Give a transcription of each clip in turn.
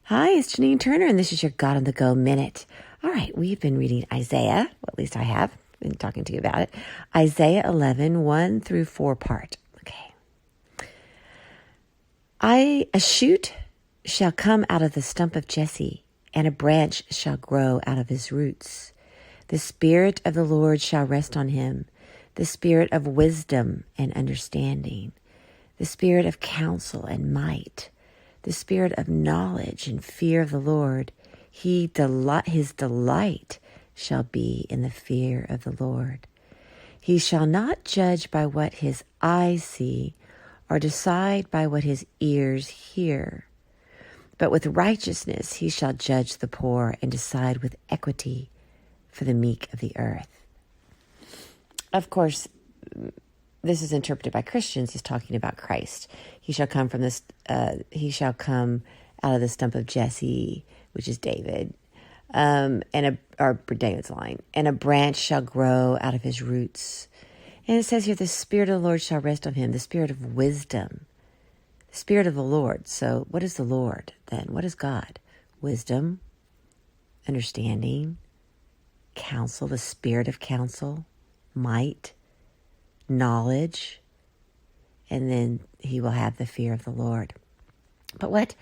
Hi, it's Janine Turner, and this is your God on the Go Minute. All right, we've been reading Isaiah, well, at least I have been talking to you about it. Isaiah 11, 1 through 4 part. Okay. A shoot shall come out of the stump of Jesse, and a branch shall grow out of his roots. The Spirit of the Lord shall rest on him, the Spirit of wisdom and understanding, the Spirit of counsel and might, the Spirit of knowledge and fear of the Lord. His delight shall be in the fear of the Lord. He shall not judge by what his eyes see, or decide by what his ears hear. But with righteousness he shall judge the poor and decide with equity for the meek of the earth. Of course, this is interpreted by Christians as talking about Christ. He shall come out of the stump of Jesse, which is David, or David's line, and a branch shall grow out of his roots. And it says here, the Spirit of the Lord shall rest on him, the Spirit of wisdom, the Spirit of the Lord. So what is the Lord then? What is God? Wisdom, understanding, counsel, the Spirit of counsel, might, knowledge, and then he will have the fear of the Lord. But what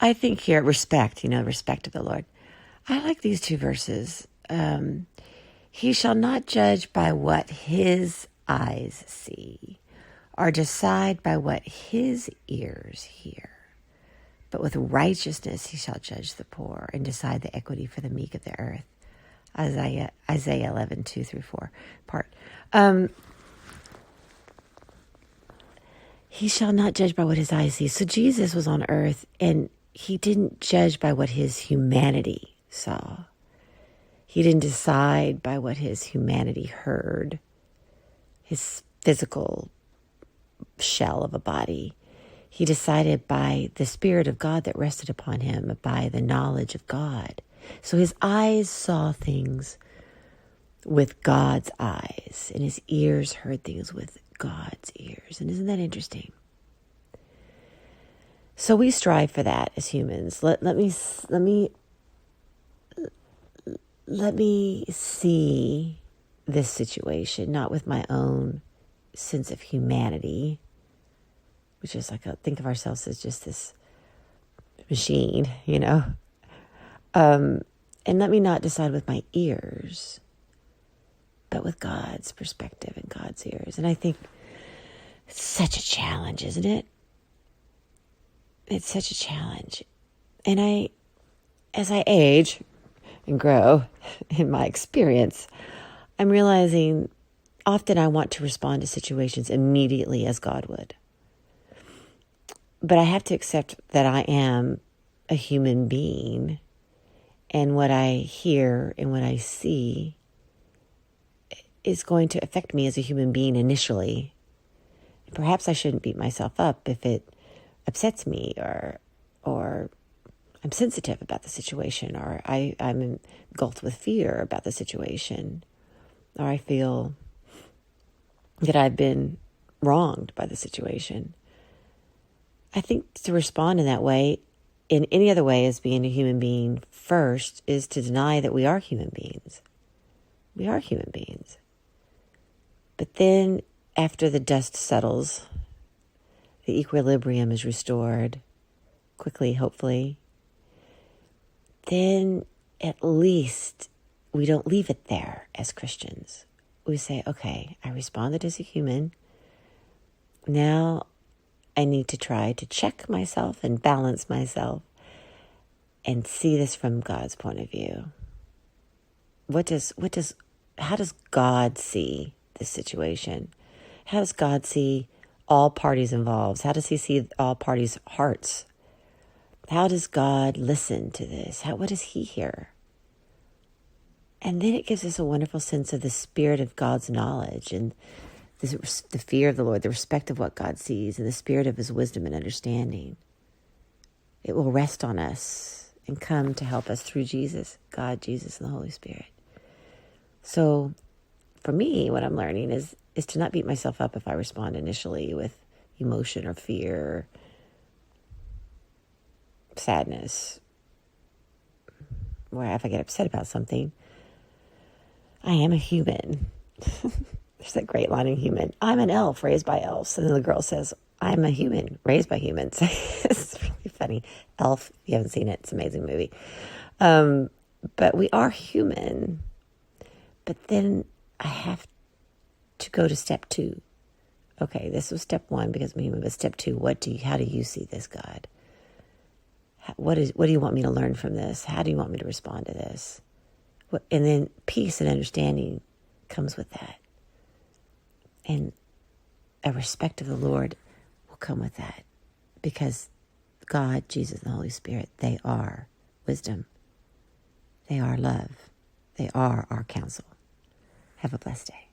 I think here, respect of the Lord. I like these two verses. He shall not judge by what his eyes see, or decide by what his ears hear. But with righteousness he shall judge the poor and decide the equity for the meek of the earth. Isaiah 11, 2 through 4 part. He shall not judge by what his eyes see. So Jesus was on earth, and he didn't judge by what his humanity saw. He didn't decide by what his humanity heard, his physical shell of a body. He decided by the Spirit of God that rested upon him, by the knowledge of God. So his eyes saw things with God's eyes, and his ears heard things with God's ears. And isn't that interesting? So we strive for that as humans. Let me see this situation not with my own sense of humanity, which is think of ourselves as just this machine, and let me not decide with my ears, but with God's perspective and God's ears. And I think it's such a challenge, isn't it? It's such a challenge. And as I age and grow in my experience, I'm realizing often I want to respond to situations immediately as God would. But I have to accept that I am a human being, and what I hear and what I see is going to affect me as a human being initially. Perhaps I shouldn't beat myself up if it upsets me, or I'm sensitive about the situation, or I'm engulfed with fear about the situation, or I feel that I've been wronged by the situation. I think to respond in that way, in any other way as being a human being first, is to deny that we are human beings. We are human beings. But then after the dust settles, the equilibrium is restored quickly, hopefully, then at least we don't leave it there as Christians. We say, okay, I responded as a human. Now I need to try to check myself and balance myself and see this from God's point of view. How does God see this situation? How does God see all parties involved? How does he see all parties' hearts? How does God listen to this? What does he hear? And then it gives us a wonderful sense of the Spirit of God's knowledge and the fear of the Lord, the respect of what God sees, and the Spirit of his wisdom and understanding. It will rest on us and come to help us through Jesus, God, Jesus, and the Holy Spirit. So for me, what I'm learning is to not beat myself up if I respond initially with emotion or fear, sadness, where if I get upset about something, I am a human. There's that great line in Human. I'm an elf raised by elves. And then the girl says, I'm a human raised by humans. It's really funny. Elf, if you haven't seen it, it's an amazing movie. But we are human. But then I have to go to step 2. Okay, this was step 1 because I'm human. But step 2, how do you see this, God? What do you want me to learn from this? How do you want me to respond to this? And then peace and understanding comes with that. And a respect of the Lord will come with that. Because God, Jesus, and the Holy Spirit, they are wisdom. They are love. They are our counsel. Have a blessed day.